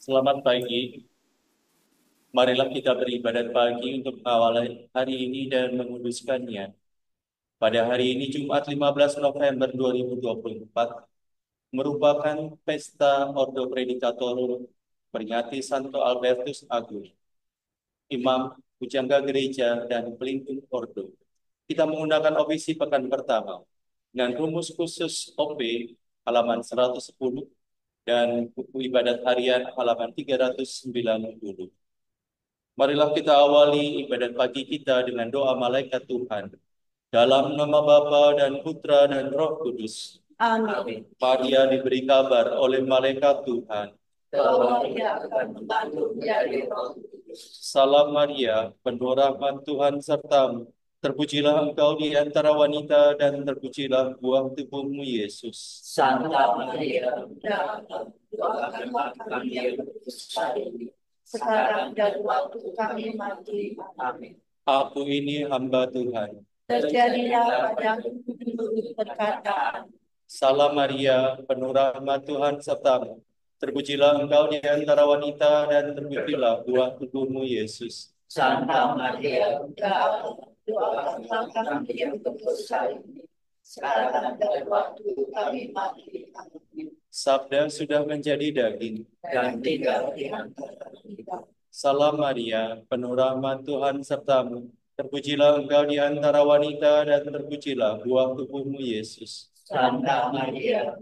Selamat pagi. Marilah kita beribadat pagi untuk mengawali hari ini dan menguduskannya. Pada hari ini Jumat 15 November 2024 merupakan pesta Ordo Predicatorum peringati Santo Albertus Agung, Imam, Pujangga Gereja, dan Pelindung Ordo. Kita menggunakan opisi pekan pertama dengan rumus khusus OP halaman 110 dan buku ibadat harian halaman 390. Marilah kita awali ibadat pagi kita dengan doa malaikat Tuhan. Dalam nama Bapa dan Putra dan Roh Kudus. Amin. Maria diberi kabar oleh malaikat Tuhan. Bahwa ia akan mengandung dari Roh Kudus. Salam Maria, penuh rahmat Tuhan sertamu. Terpujilah engkau di antara wanita dan terpujilah buah tubuhmu Yesus. Santa Maria, doakanlah kami yang berdosa ini, sekarang dan waktu kami mati. Amin. Aku ini hamba Tuhan. Terjadilah padaku menurut perkataan. Salam Maria, penuh rahmat Tuhan sertamu. Terpujilah engkau di antara wanita dan terpujilah buah tubuhmu Yesus. Santa Maria, doakanlah kami yang berdosa ini, sekarang dan waktu kami mati. Amin. Sabda sudah menjadi daging. Dan tinggal di antara kita. Salam Maria, penuh rahmat Tuhan sertamu. Terpujilah engkau di antara wanita dan terpujilah buah tubuhmu Yesus. Santa Maria,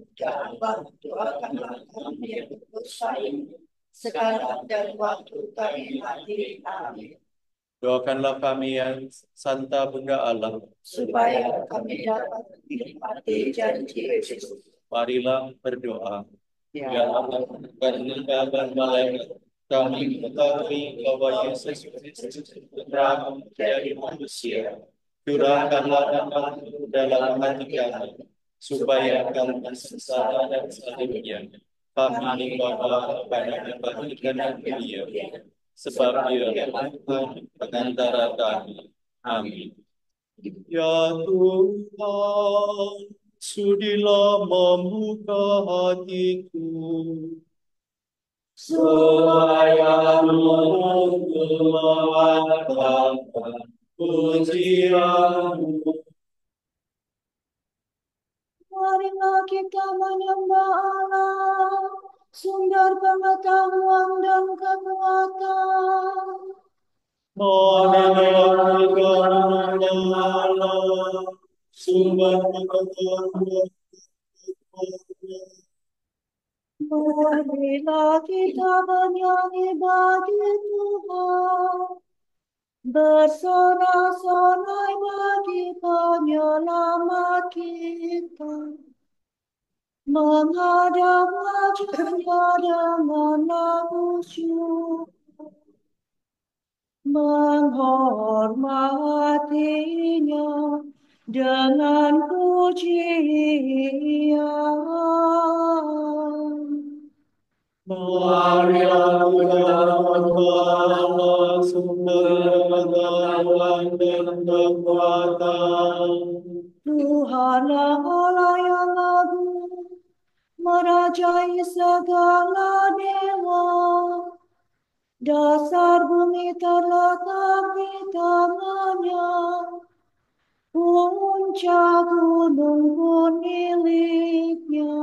doakanlah kami yang berdosa ini, sekarang dan waktu kami mati. Amin. Doakanlah kami yang Santa Bunda Allah. Supaya kami dapat menikmati janji Yesus. Marilah berdoa. Ya, Ya Allah, karena kabar malaikat, kami mengetahui bahwa Yesus Kristus telah menjadi manusia. Curahkanlah rahmat-Mu dalam hati kami, supaya kami sengsara dan selanjutnya kami dibawa kepada kebaikan dan Dia, sebab Dia Tuhan pengantara kami. Amin. Ya Tuhan, sudilah membuka hatiku, supaya menguatkan pujian-Mu. marilah kita menyembah Allah, sumber pengetahuan dan kekuatan. Marilah kita menyembah Allah, sumber pengetahuan. Marilah kita bernyanyi bagi Tuhan, bersorak-sorai bagi penyelamat kita, menghadap wajahnya dengan lagu syukur, menghormatinya dengan pujian. Marilah kita menyembah sumber pengetahuan dan kekuatan. Tuhanlah Allah yang agung, merajai segala dewa. Dasar bumi terletak di tangannya, puncak gunung pun miliknya.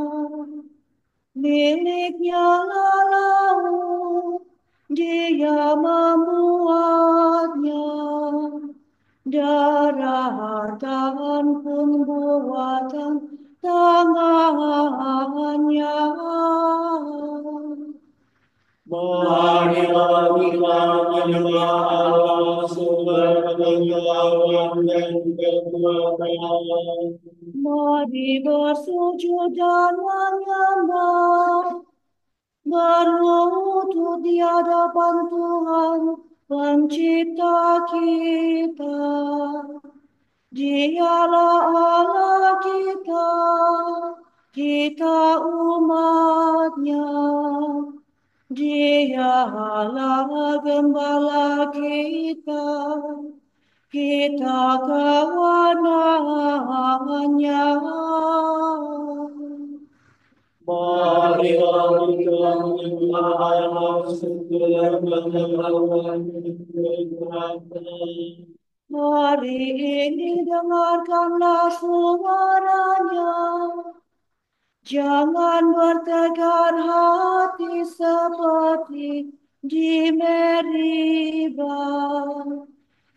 Miliknya laut, Dia membuatnya. Daratan pun buatan tangannya. Marilah kita menyembah Allah sumber pengetahuan dan kekuatan. Mari bersujud dan menyembah, berlutut di hadapan Tuhan, Pencipta kita. Dialah Allah kita umatnya. Dialah gembala kita kawanannya. Marilah kita menyembah Allah segala pengetahuan dan Hari ini dengarkanlah suaranya. Jangan bertegar hati seperti di Meriba,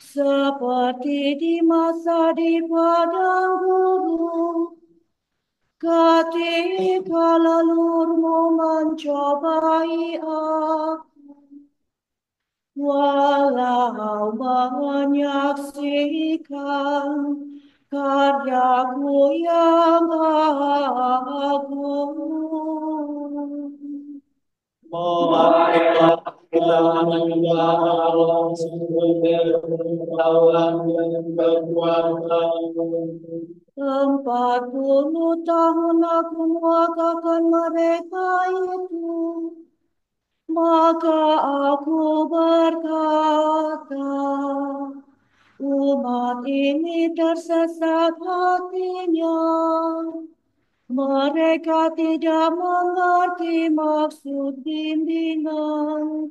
seperti di masa di padang gurun. Ketika lelurmu mencobai aku, walau menyaksikan karyaku yang agung. marilah kita menyembah Allah segala pengetahuan dan kekuatan. 40 tahun aku mewakafkan mereka itu, maka aku berkata, umat ini tersesat hatinya. Mereka tidak mengerti maksud bimbinganku.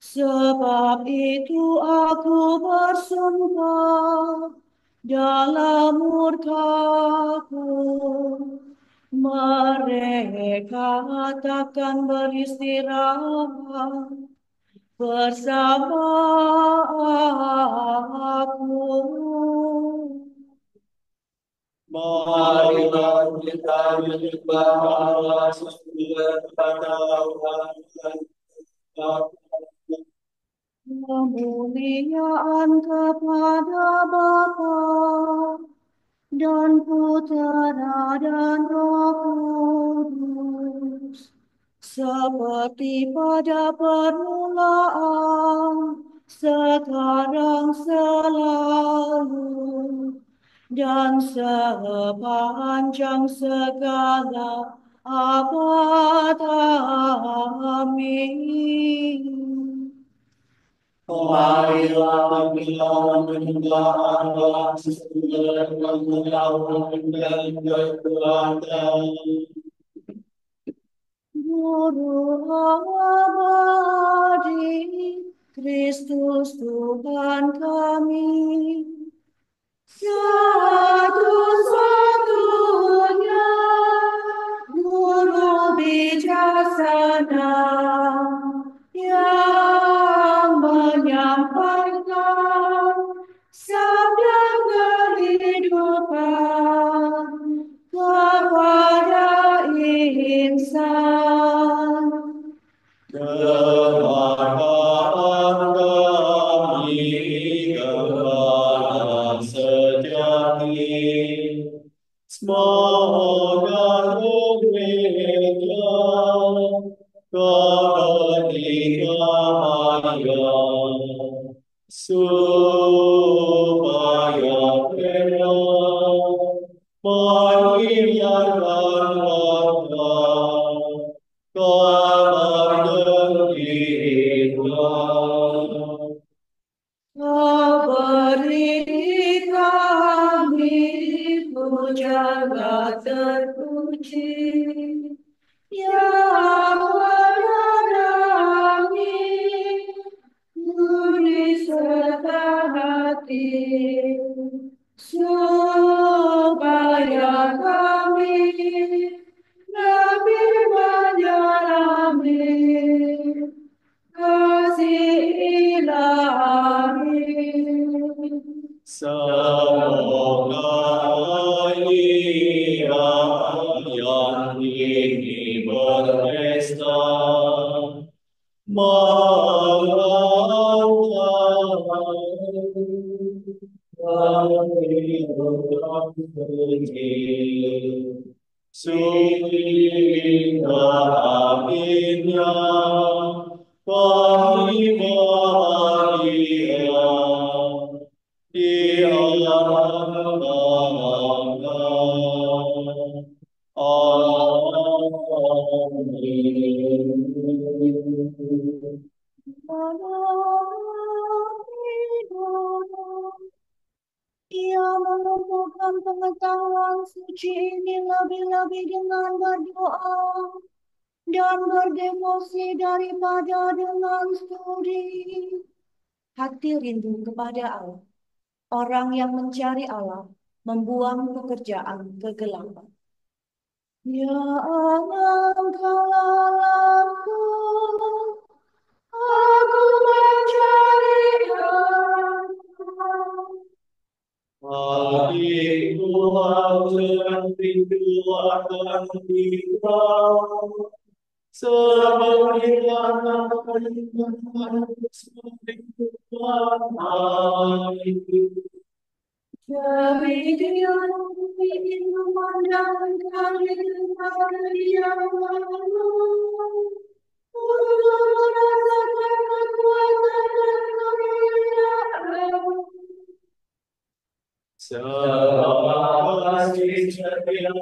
Sebab itu aku bersumpah dalam murkaku, mereka takkan beristirahat bersama aku. Marilah kita menyembah Allah segala pengetahuan dan kekuatan. Kemuliaan kepada Bapa dan Putera dan Roh Kudus, seperti pada permulaan, sekarang, selalu, dan sepanjang segala abad. Amin. Marilah kita menyembah Allah segala pengetahuan dan kekuatan. Guru abadi, Kristus Tuhan kami, satu-satunya Guru bijaksana yang menyampaikan sabda kehidupan kepada insan. Kehargaan kami kepada sejati, semoga mereka ketika supaya mereka menyiarkan kabar gembira. Beri kami puja terpuji yang menerangi budi serta hati, supaya kami lebih menyelami kasih ilahi. Semoga ia yang ini berpesta sehingga akhirnya kami bahagia di alam bangga. Amin. Ia menumbuhkan akan pengetahuan suci ini lebih-lebih dengan berdoa dan berdevosi daripada dengan studi. Hati rindu kepada Allah. Orang yang mencari Allah membuang pekerjaan kegelapan. Ya Allah, engkaulah aku mencari Engkau. Hatiku akan rindu akan Engkau, seperti anak merindukan hatiku. Demi Dia ingin memandang kami kepada Dia untuk merasakan kekuatan dan kemuliaan. Kasih setia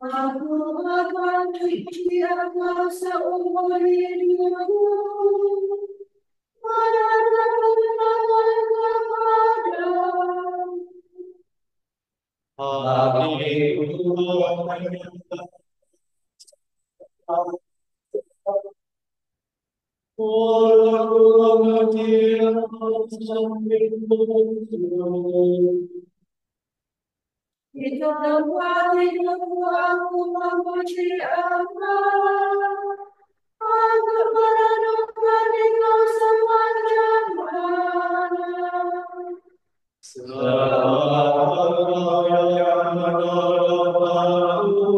Aku akan puji Engkau seumur hidupku, menandakan kepadamu. hatiku Di tempat hidupku aku memuji Engkau, aku merenungkan Engkau sepanjang malam. Sebab yang menolong aku,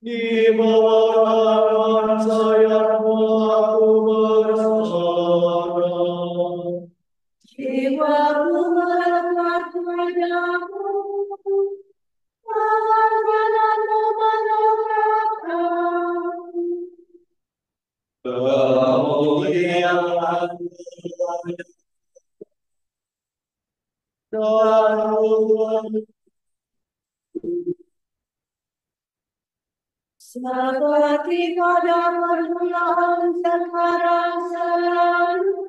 di bawah naungan sayapmu aku bersandar. Jiwaku melekat padamu, tangan kananmu menopangku. Kemuliaan dan Seperti pada permulaan sekarang selalu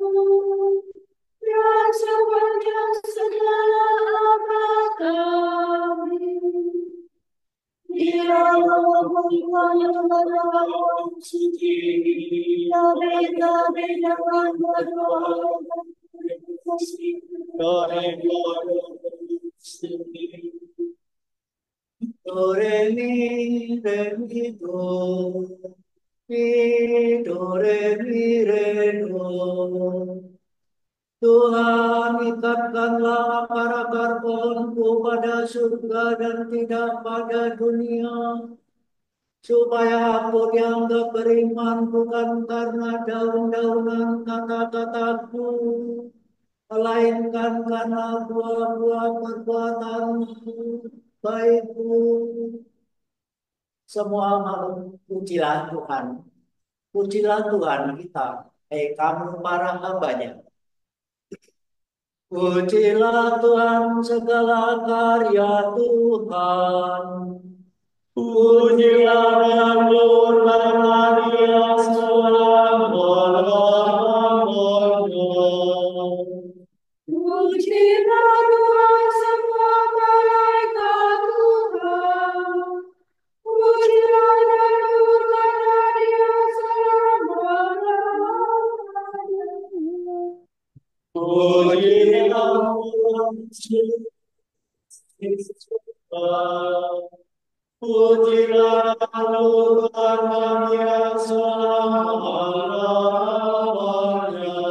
dan sepanjang segala abad kami. Dia mengumpulkan kebenaran suci, lebih-lebih dengan berdoa dan berdoa. Do, re, mi, do, re, mi, re, do. Tuhan, ikatkanlah akar-akar pohonku pada surga dan tidak pada dunia, supaya aku dianggap beriman bukan karena daun-daunan kata-kataku, melainkan karena buah-buah perbuatanku baikku. Semua makhluk pujilah Tuhan. Pujilah Tuhan kita, kamu para hamba-Nya. Pujilah Tuhan segala karya Tuhan. Pujilah dan karena Dia selama-lamanya. Pujilah Tuhan semua malaikat Tuhan. Pujilah dan karena Dia selama-lamanya. Pujilah Pujilah karena Dia selama-lamanya.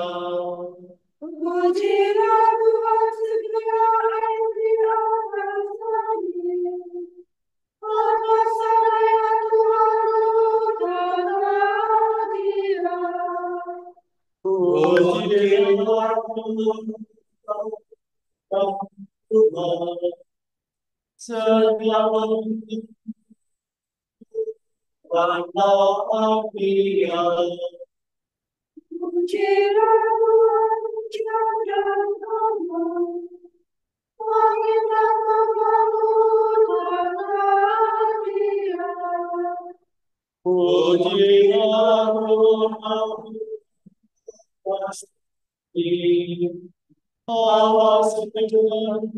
Pujilah Tuhan segala yang di atas langit. Atas saya Tuhan karena Dia. Pujilah Tuhan segala karena Dia. Pujilah Tuhan hujan dan awan, langit dan bumi karena Dia. Allah sepenuhnya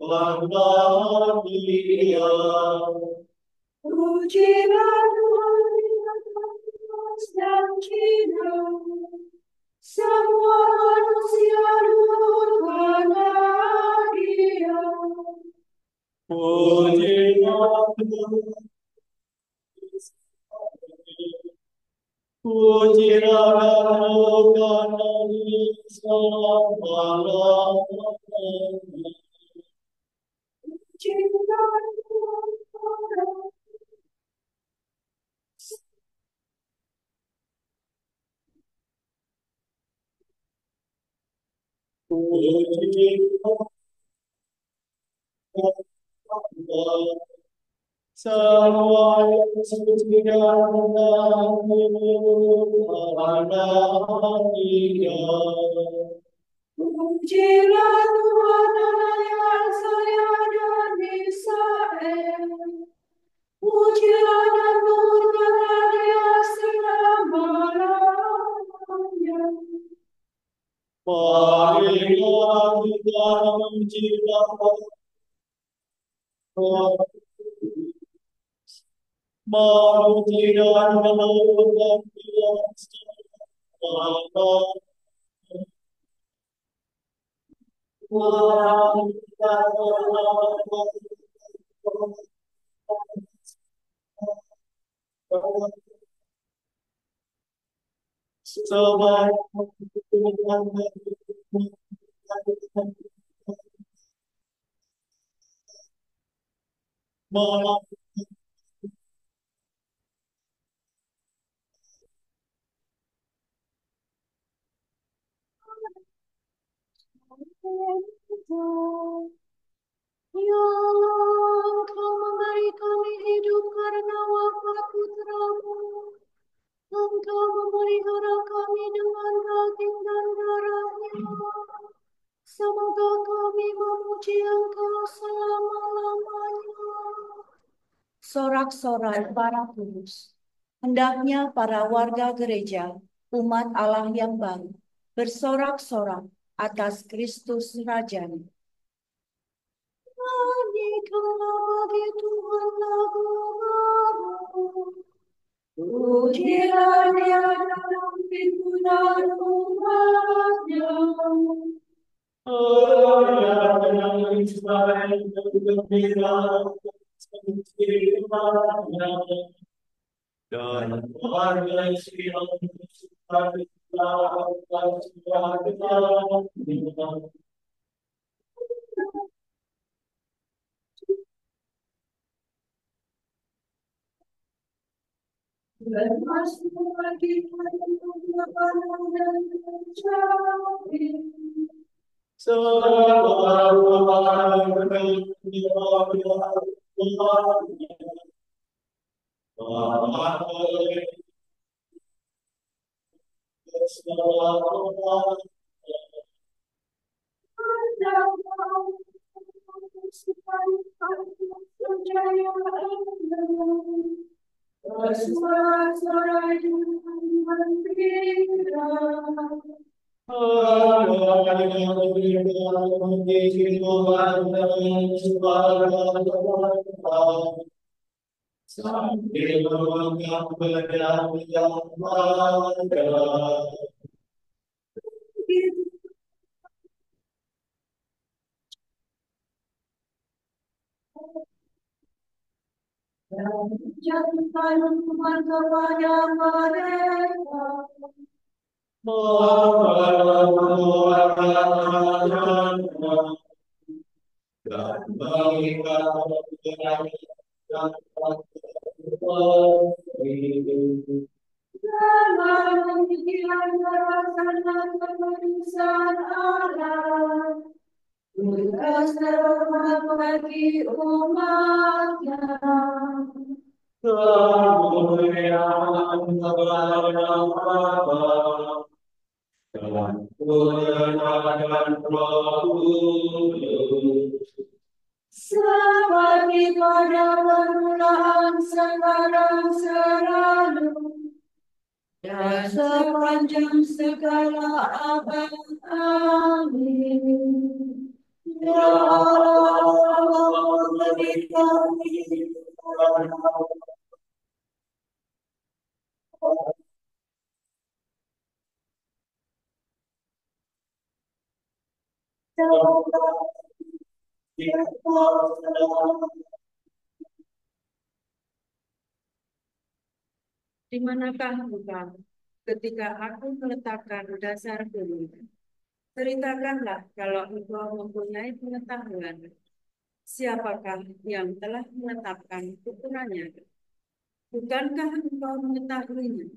karena Dia. Semua manusia nurut karena Dia. Semua yang suci dan Pujilah Tuhan Allah yang saya dan Israel. Pujilah dan murkalah Dia selama-lamanya. marilah kita memuji Allah. Memuji dan memuliakan Dia selama-lamanya. Ya Allah, Engkau memberi kami hidup karena wafat putramu. Engkau memelihara kami dengan daging dan darahnya. Semoga kami memuji Engkau selama-lamanya. Sorak-sorai para kudus. Hendaknya para warga gereja, umat Allah yang baru, bersorak-sorak atas Kristus Rajanya. Nyanyikanlah bagi Tuhan lagu baru. Pujilah Dia dalam pintu dan umatnya. Dan warga Israel Bermasuk bagi makanan dan mencapai. Bersorak-sorai dengan gembira. Sambil mengabar yang ada. Jangan hukuman kepada mereka. Dan mengikat Jangan demikian melaksanakan keputusan Allah. Tugas terhormat bagi umatnya. kemuliaan kepada Allah dan kebenaran Roh Kudus. Seperti pada permulaan sekarang selalu dan sepanjang segala abad. Amin. Ya Allah, beri kami di manakah engkau ketika aku meletakkan dasar bumi? Ceritakanlah kalau engkau mempunyai pengetahuan. Siapakah yang telah menetapkan ukurannya? Bukankah engkau mengetahuinya?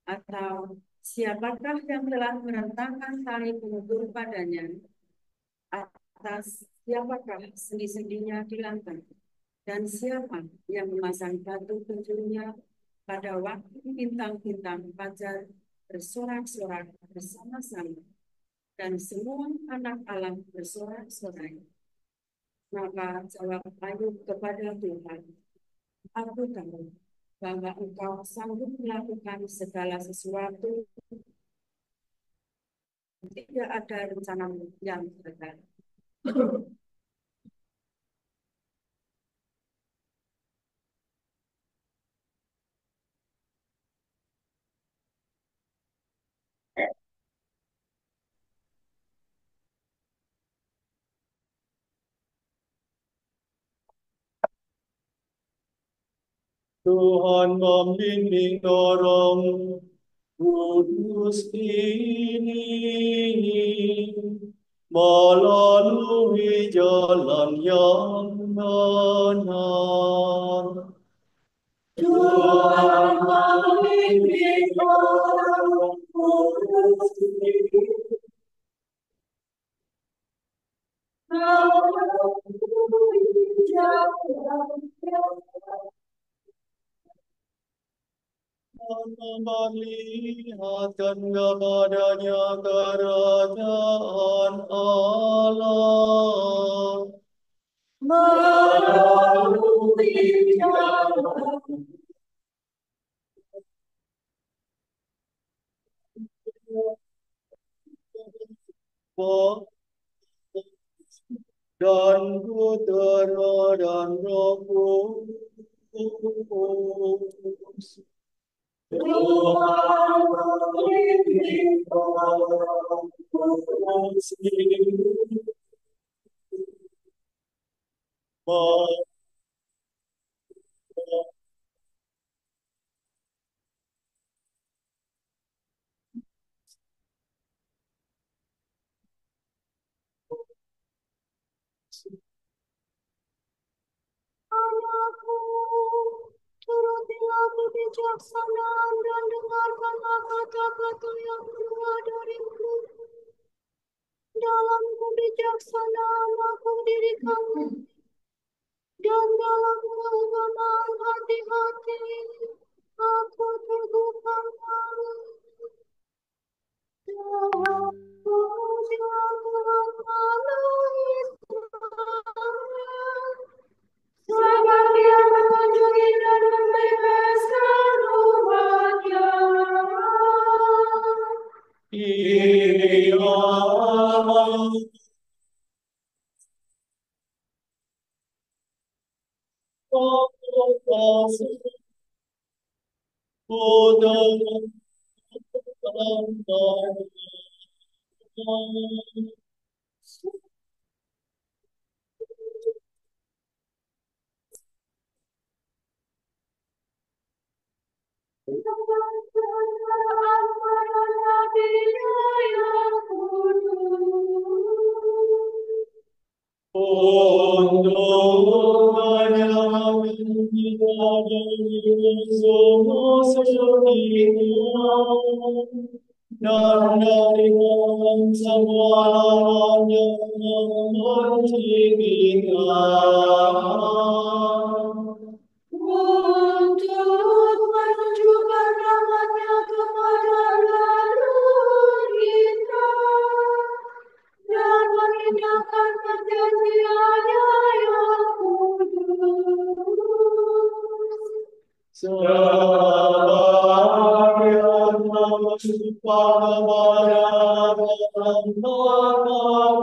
Atau siapakah yang telah merentangkan tali pengukur padanya? Atas siapakah sendi-sendinya di lantai? Dan siapa yang memasang batu penjurnya pada waktu bintang-bintang fajar bersorak-sorak bersama-sama dan semua anak alam bersorak-sorai? Maka jawab Ayub kepada Tuhan, aku tahu bahwa engkau sanggup melakukan segala sesuatu, tidak ada rencanamu yang gagal. Tuhan membimbing dorong kudus ini melalui jalan yang benar. Tuhan membimbing orang kudus ini melalui jalan yang benar. Memperlihatkan kepadanya kerajaan Allah. Melalui jalan Dan Putera dan Roh Kudus. Tuhan membimbing orang kudus ini anakku, turutilah kebijaksanaan dan dengarkanlah kata-kata yang keluar dari mulutku. Dalam kebijaksanaan aku dirikanmu, dan dalam keagamaan hati-hati aku teguhkan kamu. Tuhan, pujilah Tuhan Allah Israel. Untuk menyelamatkan semua kita dan dari semua yang membenci kita. Untuk menunjukkan rahmat-Nya kepada kita dan mengindahkan perjanjian-Nya yang kudus. Sebagian pada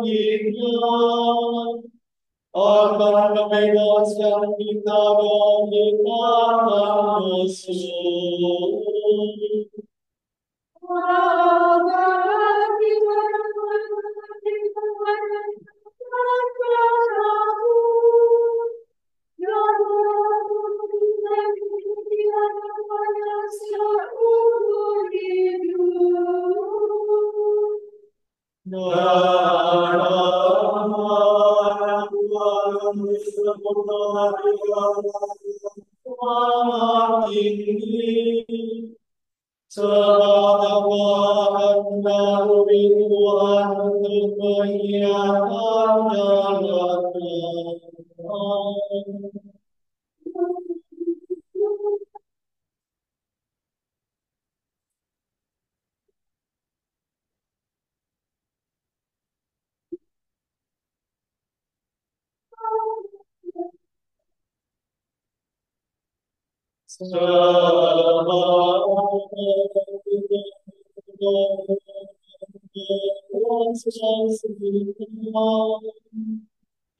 kita akan membebaskan kita dari tangan musuh. Agar kita dapat mengerti dan takut dan mengikuti Dia kepada seumur hidup.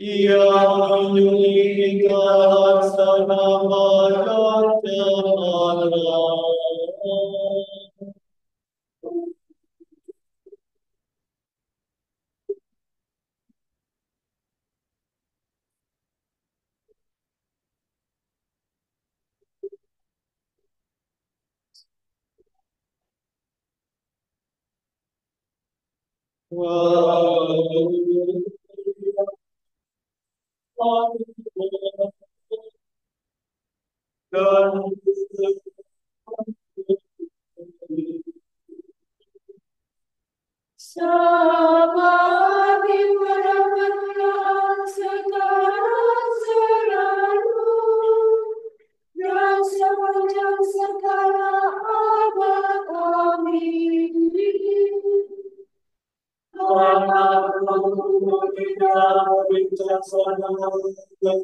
Ia mengunjungi kita selama dan Seperti pada permulaan sekarang selalu dan sepanjang segala abad. Amin. karena aku tidak bijaksana dan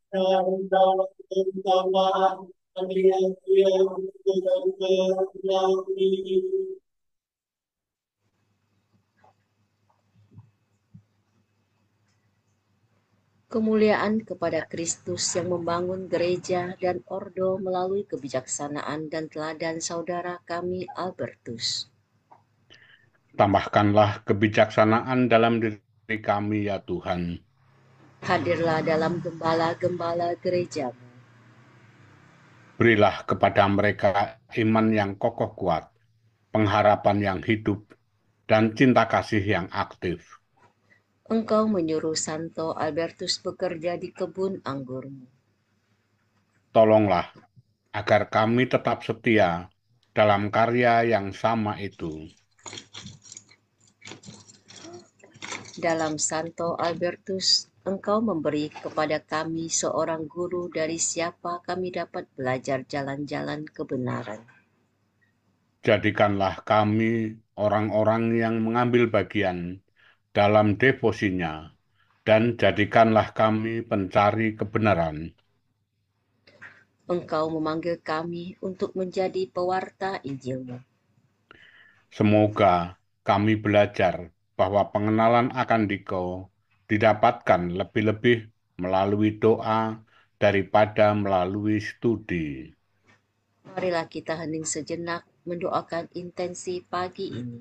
dalam dalam keutamaan yang Kemuliaan kepada Kristus yang membangun gereja dan ordo melalui kebijaksanaan dan teladan saudara kami Albertus. Tambahkanlah kebijaksanaan dalam diri kami ya Tuhan. Hadirlah dalam gembala-gembala gerejamu. Berilah kepada mereka iman yang kokoh kuat, pengharapan yang hidup, dan cinta kasih yang aktif. Engkau menyuruh Santo Albertus bekerja di kebun anggurmu. Tolonglah agar kami tetap setia dalam karya yang sama itu. Dalam Santo Albertus, Engkau memberi kepada kami seorang guru dari siapa kami dapat belajar jalan-jalan kebenaran. Jadikanlah kami orang-orang yang mengambil bagian dalam devosinya, dan jadikanlah kami pencari kebenaran. Engkau memanggil kami untuk menjadi pewarta Injil-Mu. Semoga kami belajar bahwa pengenalan akan Dikau didapatkan lebih-lebih melalui doa daripada melalui studi. Marilah kita hening sejenak mendoakan intensi pagi ini.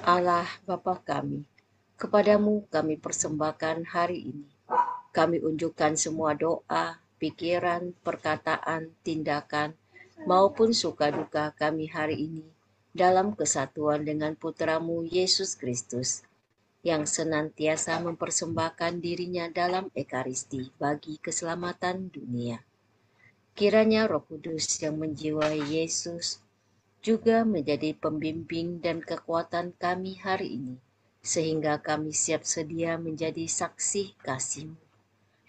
Allah Bapa kami, kepadamu kami persembahkan hari ini. Kami unjukkan semua doa, pikiran, perkataan, tindakan, maupun suka duka kami hari ini dalam kesatuan dengan Putramu Yesus Kristus, yang senantiasa mempersembahkan dirinya dalam Ekaristi bagi keselamatan dunia. Kiranya Roh Kudus yang menjiwai Yesus juga menjadi pembimbing dan kekuatan kami hari ini, sehingga kami siap sedia menjadi saksi kasih-Mu.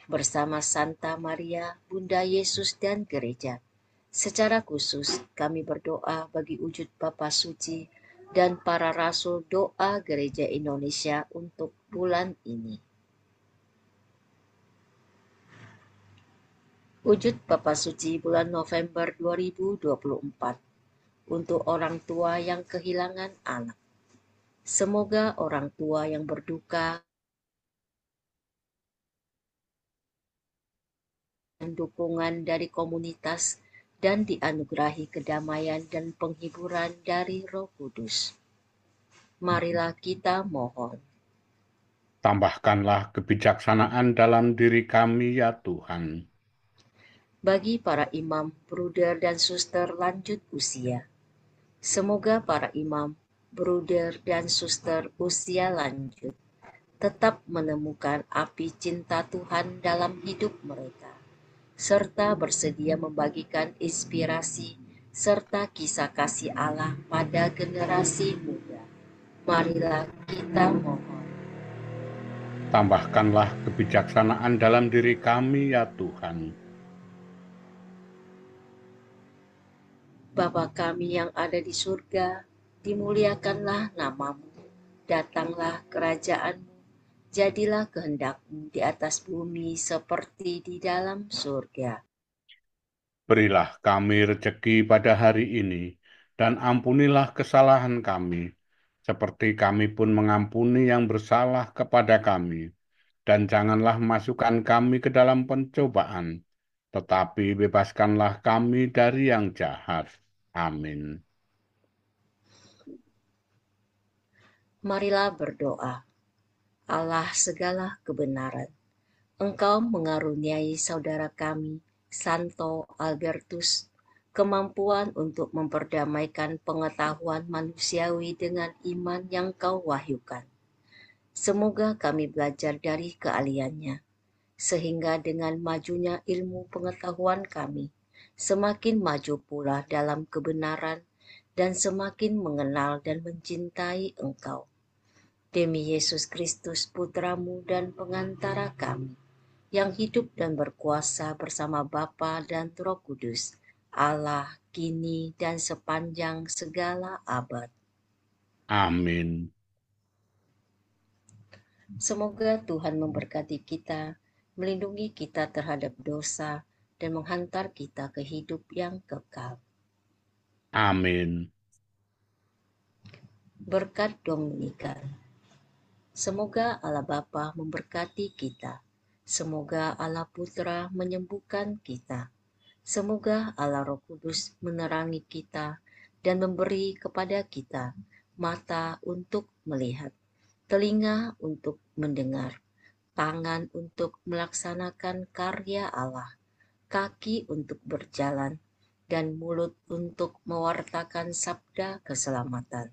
Bersama Santa Maria, Bunda Yesus dan Gereja, secara khusus kami berdoa bagi wujud Bapa Suci dan para rasul doa Gereja Indonesia untuk bulan ini. Wujud Bapa Suci bulan November 2024 untuk orang tua yang kehilangan anak. Semoga orang tua yang berduka dan dukungan dari komunitas dan dianugerahi kedamaian dan penghiburan dari Roh Kudus. Marilah kita mohon. Tambahkanlah kebijaksanaan dalam diri kami, ya Tuhan. Bagi para imam, bruder, dan suster lanjut usia, semoga para imam, bruder, dan suster usia lanjut tetap menemukan api cinta Tuhan dalam hidup mereka, serta bersedia membagikan inspirasi serta kisah kasih Allah pada generasi muda. Marilah kita mohon. Tambahkanlah kebijaksanaan dalam diri kami, ya Tuhan. Bapa kami yang ada di surga, dimuliakanlah nama-Mu, datanglah kerajaan-Mu, jadilah kehendak-Mu di atas bumi seperti di dalam surga. Berilah kami rejeki pada hari ini, dan ampunilah kesalahan kami, seperti kami pun mengampuni yang bersalah kepada kami. Dan janganlah masukkan kami ke dalam pencobaan, tetapi bebaskanlah kami dari yang jahat. Amin. Marilah berdoa. Allah segala kebenaran, Engkau mengaruniai saudara kami, Santo Albertus, kemampuan untuk memperdamaikan pengetahuan manusiawi dengan iman yang kau wahyukan. Semoga kami belajar dari keahliannya, sehingga dengan majunya ilmu pengetahuan kami, semakin maju pula dalam kebenaran dan semakin mengenal dan mencintai Engkau. Demi Yesus Kristus, Putramu dan pengantara kami, yang hidup dan berkuasa bersama Bapa dan Roh Kudus, Allah, kini dan sepanjang segala abad. Amin. Semoga Tuhan memberkati kita, melindungi kita terhadap dosa, dan menghantar kita ke hidup yang kekal. Amin. Berkat Dominikan. Semoga Allah Bapa memberkati kita. Semoga Allah Putra menyembuhkan kita. Semoga Allah Roh Kudus menerangi kita dan memberi kepada kita mata untuk melihat, telinga untuk mendengar, tangan untuk melaksanakan karya Allah, kaki untuk berjalan, dan mulut untuk mewartakan sabda keselamatan.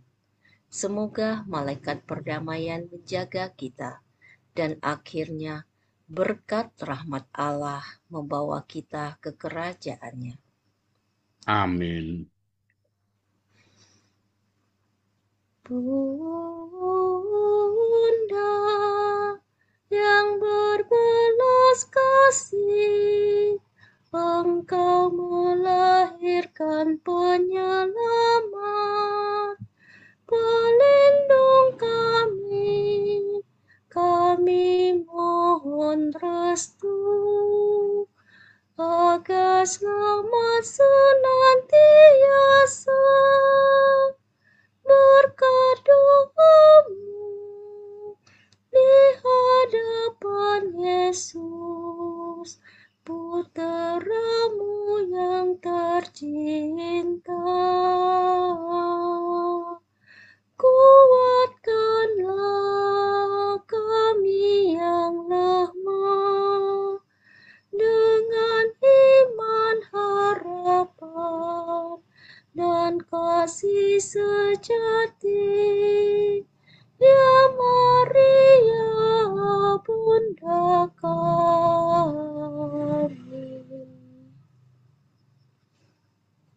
Semoga malaikat perdamaian menjaga kita, dan akhirnya berkat rahmat Allah membawa kita ke kerajaannya. Amin. Bunda yang berbelas kasih, Engkau melahirkan penyelamat, pelindung kami mohon restu, agar selamat senantiasa berkat doamu di hadapan Yesus, Putramu yang tercinta. Kuatkanlah kami yang lemah dengan iman, harapan, dan kasih sejati. Ya